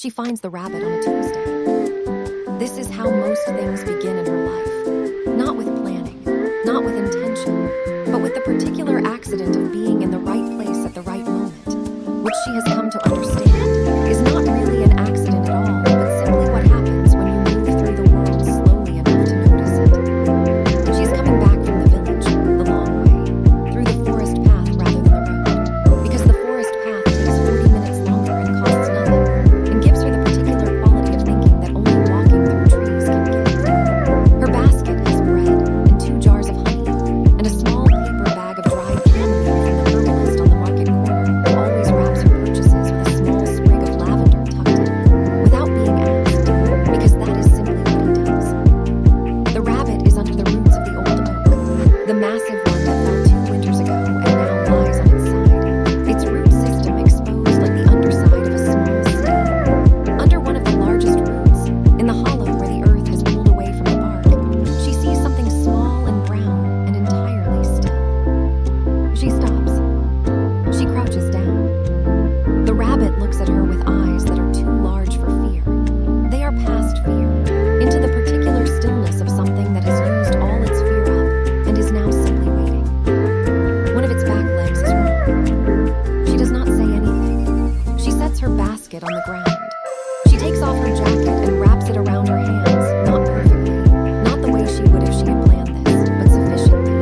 She finds the rabbit on a Tuesday. This is how most things begin in her life. Not with planning, not with intention, but with the particular accident of being in the right place at the right moment, which she has come to understand is not really an accident at all, but simply what happens when you move through the world slowly enough to notice it. She is coming back from the village, the long way, through the forest path rather than the road, because the forest path takes 40 minutes longer and costs nothing, and gives her the particular quality of thinking that only walking through trees can give. Her basket has bread and 2 jars of honey, and a small paper bag of dried chamomile from the herbalist on the market corner who always wraps her purchases with a small sprig of lavender tucked in, without being asked, because that is simply what he does. The rabbit is under the roots of the old oak, the massive one that fell 2 winters ago and now lies on its side, its root system exposed like the underside of a small sea. Under one of the largest roots, in the hollow where the earth has pulled away from the bark, she sees something small and brown and entirely still. She stops. She crouches down. The rabbit looks at her with eyes that are too large for fear. They are past fear, into the particular stillness of something that has used all its fear up and is now simply waiting. One of its back legs is wrong. She does not say anything. She sets her basket on the ground. She takes off her jacket and wraps it around her hands, not perfectly, not the way she would if she had planned this, but sufficiently.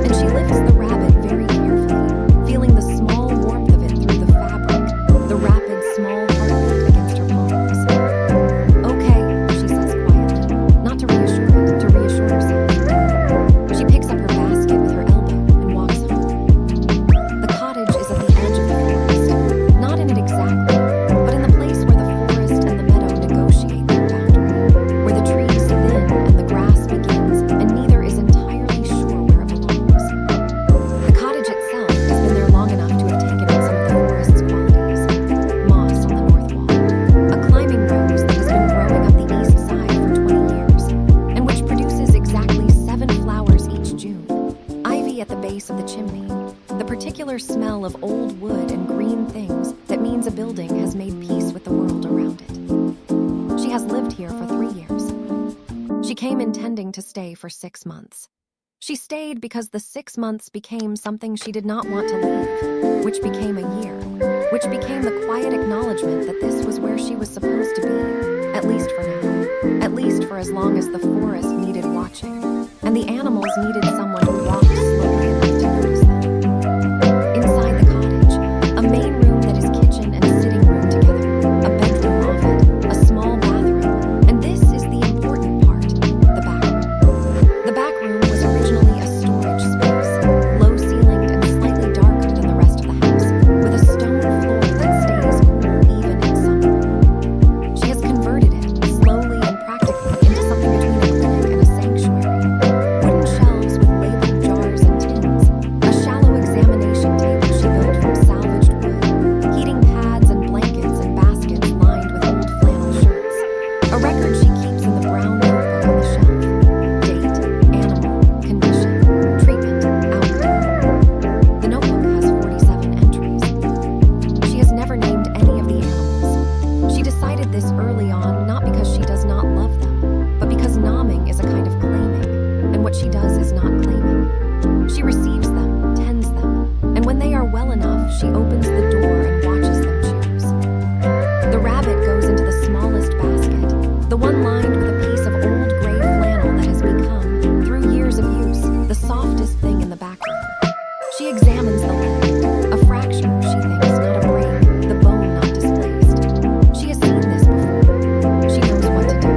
And she lifts the rabbit very carefully, feeling the small warmth of it through the fabric, the rapid, small heartbeat against her palms. Okay, she says quietly, not to reassure it, to reassure herself. She picks up her basket with her elbow and walks home. The cottage is at the edge of the forest, not in it exactly, but in the place where the forest and the meadow negotiate their boundary, where the trees thin and the grass begins, and neither is entirely sure where it belongs. The cottage itself has been there long enough to have taken in some of the forest's qualities. Moss on the north wall, a climbing rose that has been growing up the east side for 20 years, and which produces exactly 7 flowers each June. Ivy at the base of the chimney, the particular smell of old wood and green things that means a building has made peace with the world around it. She has lived here for 3 years. She came intending to stay for 6 months. She stayed because the 6 months became something she did not want to leave, which became a year, which became the quiet acknowledgement that this was where she was supposed to be, at least for now, at least for as long as the forest needed watching, and the animals needed someone who walked slowly enough to notice them. Inside the cottage, a main room that is kitchen and sitting room together, a bedroom off it, a small bathroom, and this is the important part, the back room. The back room was originally a storage space, low-ceilinged and slightly darker than the rest of the house, with a stone floor that stays cool even in summer. She has converted it, slowly and practically, into something between a clinic and a sanctuary. Wooden shelves with labeled jars and tins, a shallow examination table she built from salvaged wood, heating pads and blankets and baskets lined with old flannel shirts, a record she keeps in the brown notebook on the shelf. Date, animal, condition, treatment, outcome. The notebook has 47 entries. She has never named any of the animals. She decided this early on not because she does not love them, but because nomming is a kind of claiming, and what she does is not claiming. She receives them, tends them, and when they are well enough, she opens the door and watches them choose. The rabbit goes into the smallest basket, the one lined with a piece of old gray flannel that has become, through years of use, the softest thing in the back room. She examines the leg, a fracture, she thinks, not a break, the bone not displaced. She has seen this before. She knows what to do.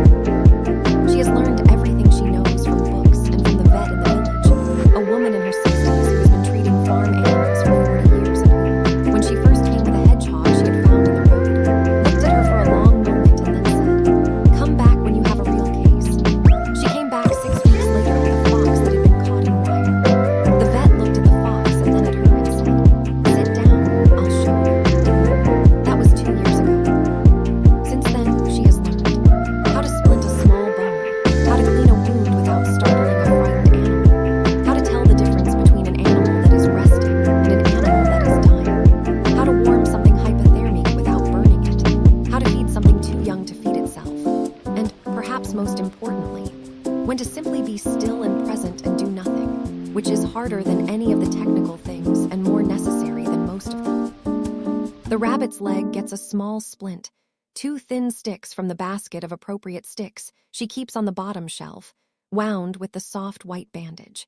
She has learned everything she knows from books and from the vet in the village, a woman in her 60s who has been treating farm animals for 40 years and who, when she first came with a hedgehog she had found in the road, looked at her for a long moment and then said, "Come back when you have a most importantly, when to simply be still and present and do nothing, which is harder than any of the technical things and more necessary than most of them. The rabbit's leg gets a small splint, 2 thin sticks from the basket of appropriate sticks she keeps on the bottom shelf, wound with the soft white bandage.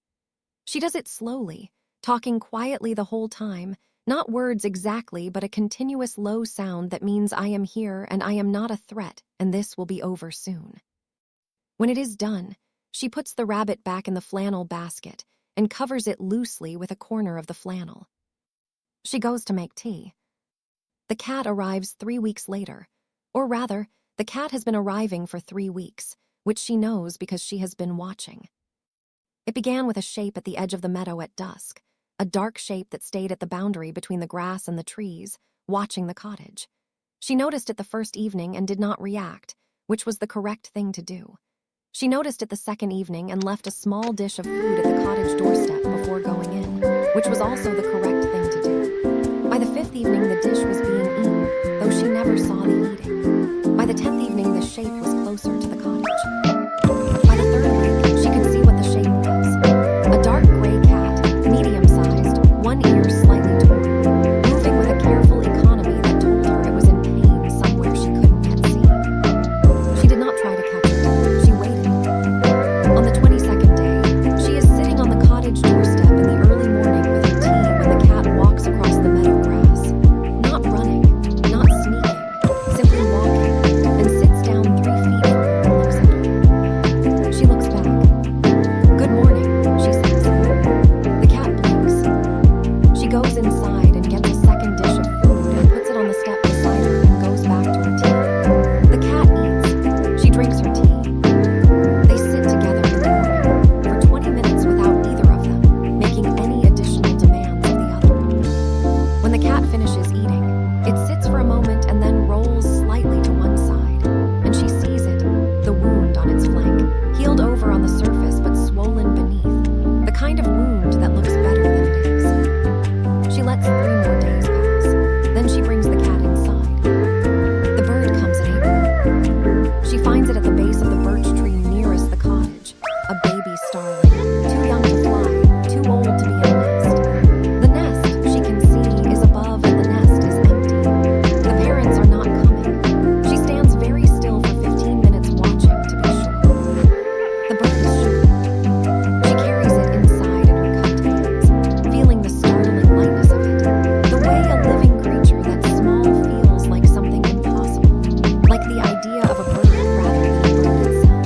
She does it slowly, talking quietly the whole time, not words exactly, but a continuous low sound that means I am here and I am not a threat, and this will be over soon. When it is done, she puts the rabbit back in the flannel basket and covers it loosely with a corner of the flannel. She goes to make tea. The cat arrives 3 weeks later, or rather, the cat has been arriving for 3 weeks, which she knows because she has been watching. It began with a shape at the edge of the meadow at dusk, a dark shape that stayed at the boundary between the grass and the trees, watching the cottage. She noticed it the first evening and did not react, which was the correct thing to do. She noticed it the second evening and left a small dish of food at the cottage doorstep before going in, which was also the correct thing to do. By the 5th evening, the dish was being eaten, though she never saw the eating. By the 10th evening, the shape was closer to the cottage. By the 3rd week, she could see what the shape was. A dark gray cat, medium-sized, one ear slightly torn, moving with a careful economy that told her it was in pain somewhere she couldn't yet see. She did not try to catch it. She waited. On the 22nd day, she is sitting on the cottage doorstep in the early morning with her tea when the cat walks across the meadow grass. Not running, not sneaking, simply walking, and sits down 3 feet from her and looks at her. She looks back. "Good morning," she says. The cat blinks. She goes inside and gets a second dish of food and puts it on the step beside her and goes back to her tea. The cat eats. She drinks her tea. They sit together in the morning for 20 minutes without either of them making any additional demands of the other. When the cat finishes eating, it sits for a moment and then rolls slightly to one side, and she sees it, the wound on its flank, healed over on the surface but swollen beneath, the kind of wound that looks better than it is. She lets 3 more days pass, then she brings the cat inside. The bird comes at 8. She finds it at the base of the birch tree nearest the cottage, a baby starling, too young to fly, too old to be in a nest. The nest, she can see, is above and the nest is empty. The parents are not coming. She stands very still for 15 minutes watching to be sure. The bird is sure. She carries it inside in her cupped hands, feeling the startling lightness of it, the way a living creature that's small feels like something impossible, like the idea of a bird rather than a bird itself.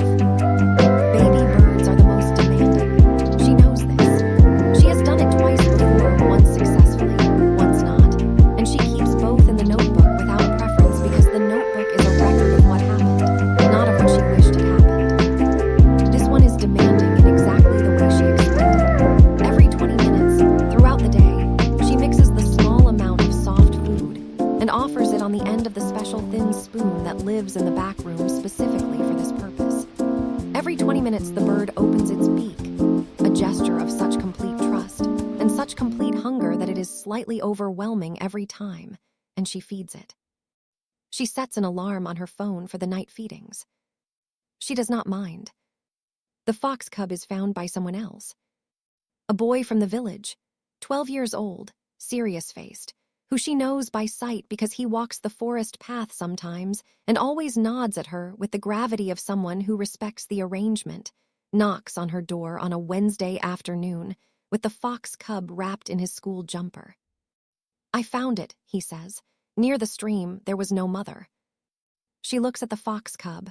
Baby birds are the most demanding. She knows this. She has done it twice before, once successfully, once not, and she keeps both in the notebook without preference because the notebook is a record of what happened, not of what she wished had happened. This one is demanding in exactly the way she expected. Every 20 minutes, throughout the day, she mixes the small amount of soft food and offers it on the end of the special thin spoon that lives in the back room specifically for this purpose. Every 20 minutes, the bird opens its beak, a gesture of such complete trust and such complete hunger that it is slightly overwhelming every time, and she feeds it. She sets an alarm on her phone for the night feedings. She does not mind. The fox cub is found by someone else. A boy from the village, 12 years old, serious-faced, who she knows by sight because he walks the forest path sometimes and always nods at her with the gravity of someone who respects the arrangement, knocks on her door on a Wednesday afternoon with the fox cub wrapped in his school jumper. "I found it," he says. "Near the stream, there was no mother." She looks at the fox cub.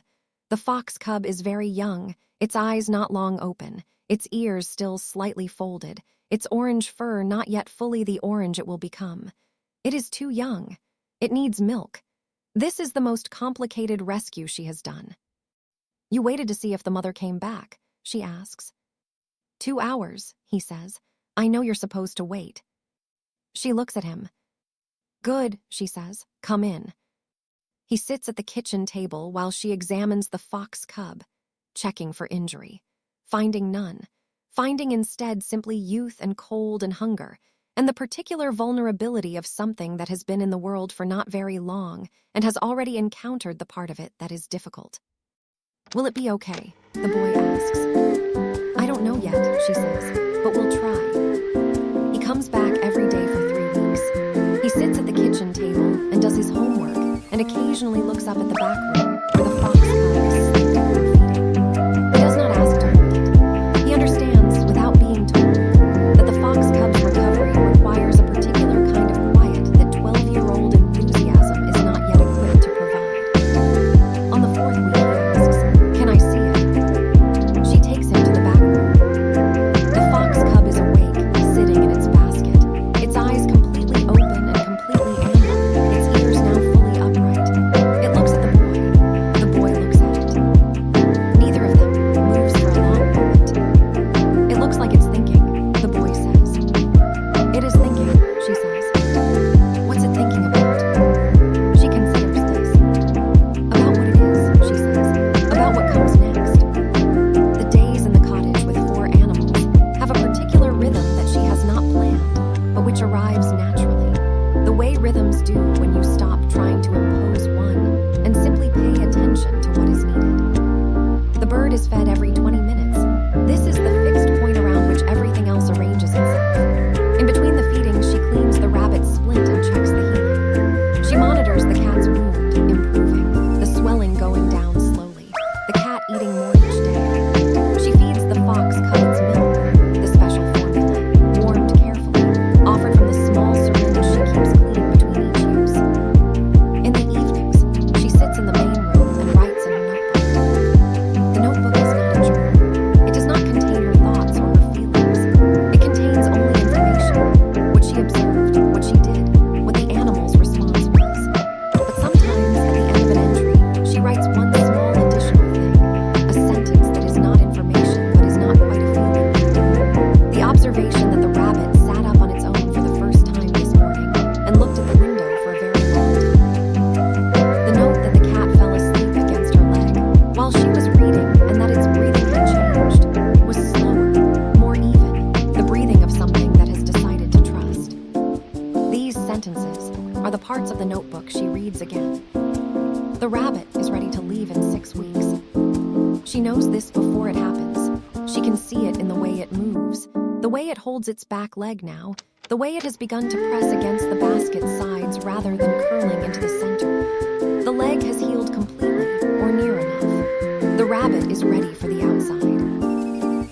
The fox cub is very young, its eyes not long open, its ears still slightly folded, its orange fur not yet fully the orange it will become. It is too young. It needs milk. This is the most complicated rescue she has done. "You waited to see if the mother came back?" she asks. 2 hours, he says. "I know you're supposed to wait." She looks at him. "Good," she says. "Come in." He sits at the kitchen table while she examines the fox cub, checking for injury, finding none, finding instead simply youth and cold and hunger, and the particular vulnerability of something that has been in the world for not very long and has already encountered the part of it that is difficult. Will it be okay? The boy asks. I don't know yet, she says, but we'll try. He comes back every day for 3 weeks. He sits at the kitchen table and does his homework and occasionally looks up at the back room where the fox cub is sleeping or feeding. He does not ask to hold it. He understands, without being told, that the fox cub's recovery requires a particular kind of quiet that 12-year-old enthusiasm is not yet equipped to provide. On the 4th week, he asks, can I see it? She takes him to the back room. The fox cub is awake, sitting in its basket, its eyes completely open and completely amber, its ears now fully upright. It looks at the boy. The boy looks at it. Neither of them moves for a long moment. It looks like it's thinking, the boy says. It is thinking, she says. What's it thinking about? She considers this. About what it is, she says. About what comes next. The days in the cottage with 4 animals have a particular rhythm that she has not planned, but which arrives naturally. The way rhythms do when you stop trying to impose one and simply pay attention to what is needed. The bird is fed every 20 minutes. This is the fixed point around which everything else arranges itself. In between the feedings, she cleans the rabbit's splint and checks the healing. She monitors the cat's wound, improving, the swelling going down slowly, the cat eating more each day. She feeds the fox cub its milk, the special formula, warmed carefully, offered from the small syringe she keeps clean between each use. In the evenings, she sits in the main room and writes in her notebook. The notebook is not a journal. It does not contain her thoughts or her feelings. It contains only information, what she observed, what she did, what the animal's response was. But sometimes, at the end of an entry, she writes one small additional thing, a sentence that is not information but is not quite a feeling. The observation that the rabbit sat up on its own for the first time this morning and looked at the window for a very long time. The note that the cat fell asleep against her leg while she was reading and that its breathing had changed was slower, more even, the breathing of something that has decided to trust. These sentences are the parts of the notebook she reads again. The rabbit is ready to leave in 6 weeks. She knows this before it happens. She can see it in the way it moves, the way it holds its back leg now, the way it has begun to press against the basket's sides rather than curling into the center. The leg has healed completely, or near enough. The rabbit is ready for the outside.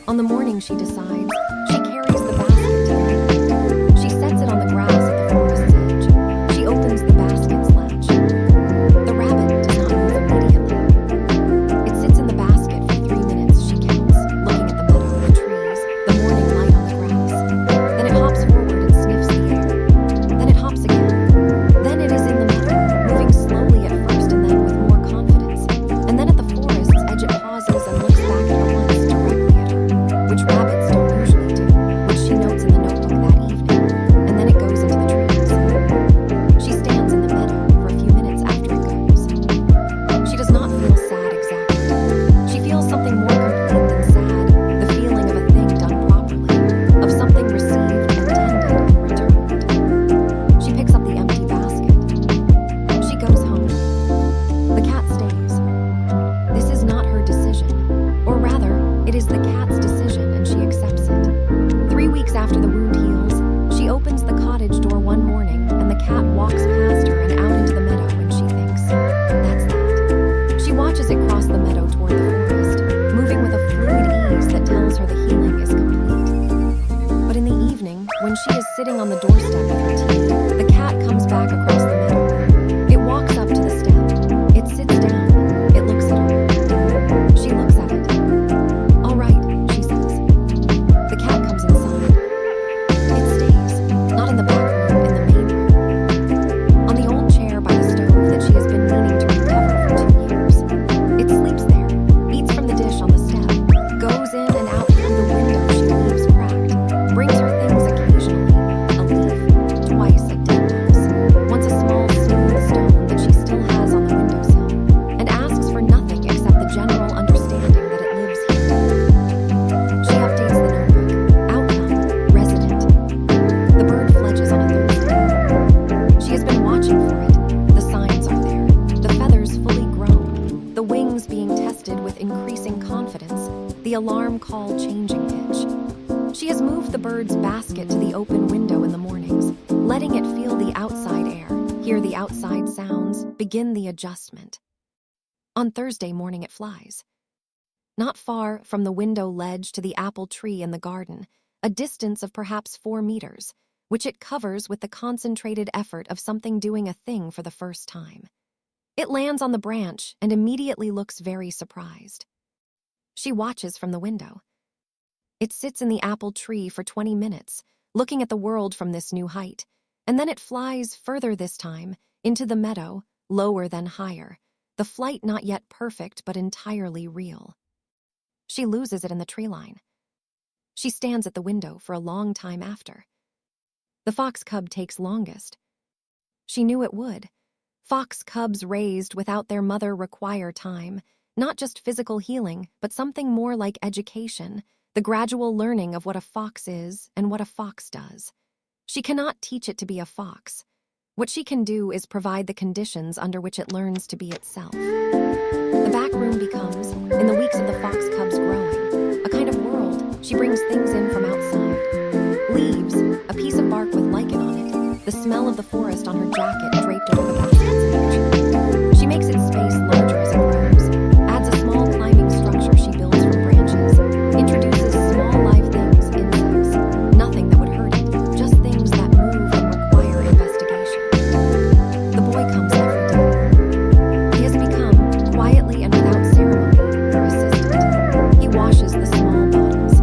On the morning she decides, she carries the basket to the meadow. She sets it on the grass at the forest's edge. She opens the basket's latch. The rabbit does not move immediately. It sits in the basket for 3 minutes, she counts, looking at the meadow, the trees, the morning light on the grass. Then it hops forward and sniffs the air. Then it hops again. Then it is in the meadow, moving slowly at first and then with more confidence. And then at the forest's edge it pauses and looks back at her once directly at her, which rabbits don't usually do, which she notes in the notebook that evening. And then it goes into the trees. She stands in the meadow for a few minutes after it goes. She does not feel sad exactly. She feels something more complete than sad, the feeling of a thing done properly, of something received and tended and returned. She picks up the empty basket. She goes home. The cat stays. This is not her decision, or rather, it is the cat's decision and she accepts it. 3 weeks after the wound heals, she opens the cottage door one morning and the cat walks past her and out into the meadow and she thinks, that's that. She watches it cross the meadow toward the forest, moving with a fluid ease that tells her the healing is complete. But in the evening, when she is sitting on the doorstep with her tea, the cat comes back across the meadow. It walks up to the step. It sits down. It looks at her. She looks at it. All right, she says. The cat comes inside. It stays, not in the back room, in the main room. On the old chair by the stove that she has been meaning to recover for 2 years. It sleeps there, eats from the dish on the step, goes in and out through the window she leaves cracked, brings her things occasionally, a leaf, the alarm call changing pitch. She has moved the bird's basket to the open window in the mornings, letting it feel the outside air, hear the outside sounds, begin the adjustment. On Thursday morning it flies. Not far from the window ledge to the apple tree in the garden, a distance of perhaps 4 meters, which it covers with the concentrated effort of something doing a thing for the first time. It lands on the branch and immediately looks very surprised. She watches from the window. It sits in the apple tree for 20 minutes, looking at the world from this new height, and then it flies further this time, into the meadow, lower than higher, the flight not yet perfect but entirely real. She loses it in the tree line. She stands at the window for a long time after. The fox cub takes longest. She knew it would. Fox cubs raised without their mother require time, not just physical healing, but something more like education, the gradual learning of what a fox is and what a fox does. She cannot teach it to be a fox. What she can do is provide the conditions under which it learns to be itself. The back room becomes, in the weeks of the fox cub's growing, a kind of world. She brings things in from outside. Leaves, a piece of bark with lichen on it, the smell of the forest on her jacket draped over the baskets. She makes its space larger as it grows, adds a small climbing structure she builds from branches, introduces small live things, insects, nothing that would hurt it, just things that move and require investigation. The boy comes every day. He has become, quietly and without ceremony, her assistant. He washes the small bottles.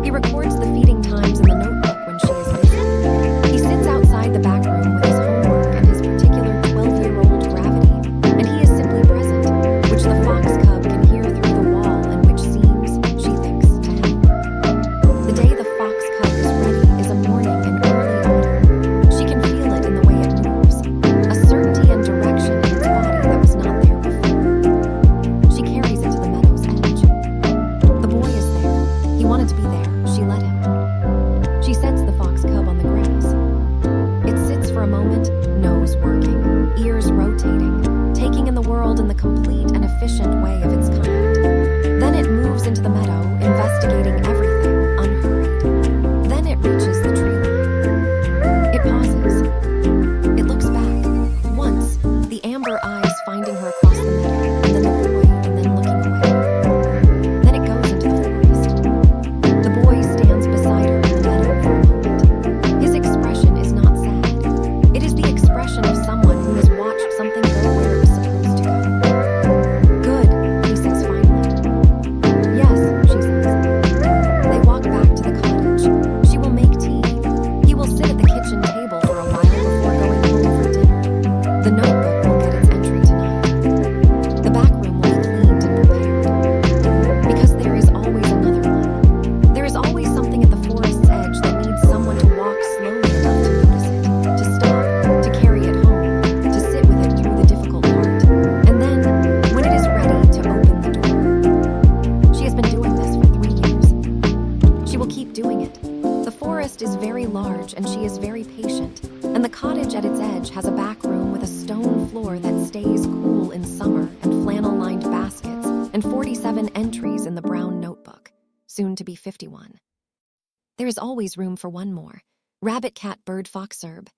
He records the feeding times in the notebook when she is busy. He sits outside the back room with his homework and his particular 12-year-old gravity, and he is simply present, which the fox cub can hear through the wall and which seems, she thinks, to help. The day the fox cub is ready is a morning in early autumn. She can feel it in the way it moves, a certainty and direction in its body that was not there before. She carries it to the meadow's edge. The boy is there. He wanted to be there. She let him. She sets the fox cub on the grass. It sits for a moment, nose working, ears rotating, taking in the world in the complete and efficient way of its kind. Then it moves into the meadow, investigating everything, unhurried. Then it reaches the tree line. It pauses. It looks back. Once, the amber eyes finding her across the meadow, and then the boy, and then looking away. Then it goes into the forest. The boy stands beside her in the meadow for a moment. His expression is not sad. It is the expression of someone who has watched something go where it was supposed to go. Good, he says finally. Yes, she says. They walk back to the cottage. She will make tea. He will sit at the kitchen table for a while before going home for dinner. The notebook will get its entry tonight. The back room will be cleaned and prepared. Because there is always another one. There is always something at the forest's edge that needs someone to walk slowly enough to notice it, to stop, to carry it home, to sit with it through the difficult part. And then, when it is ready, to open the door. She has been doing this for 3 years. She will keep doing it. The forest is very large and she is very patient, and the cottage at its edge has a back room with a stone floor that stays cool in summer and flannel-lined baskets and 47 entries in the brown notebook, soon to be 51. There is always room for one more. Rabbit, cat, bird, fox, herb.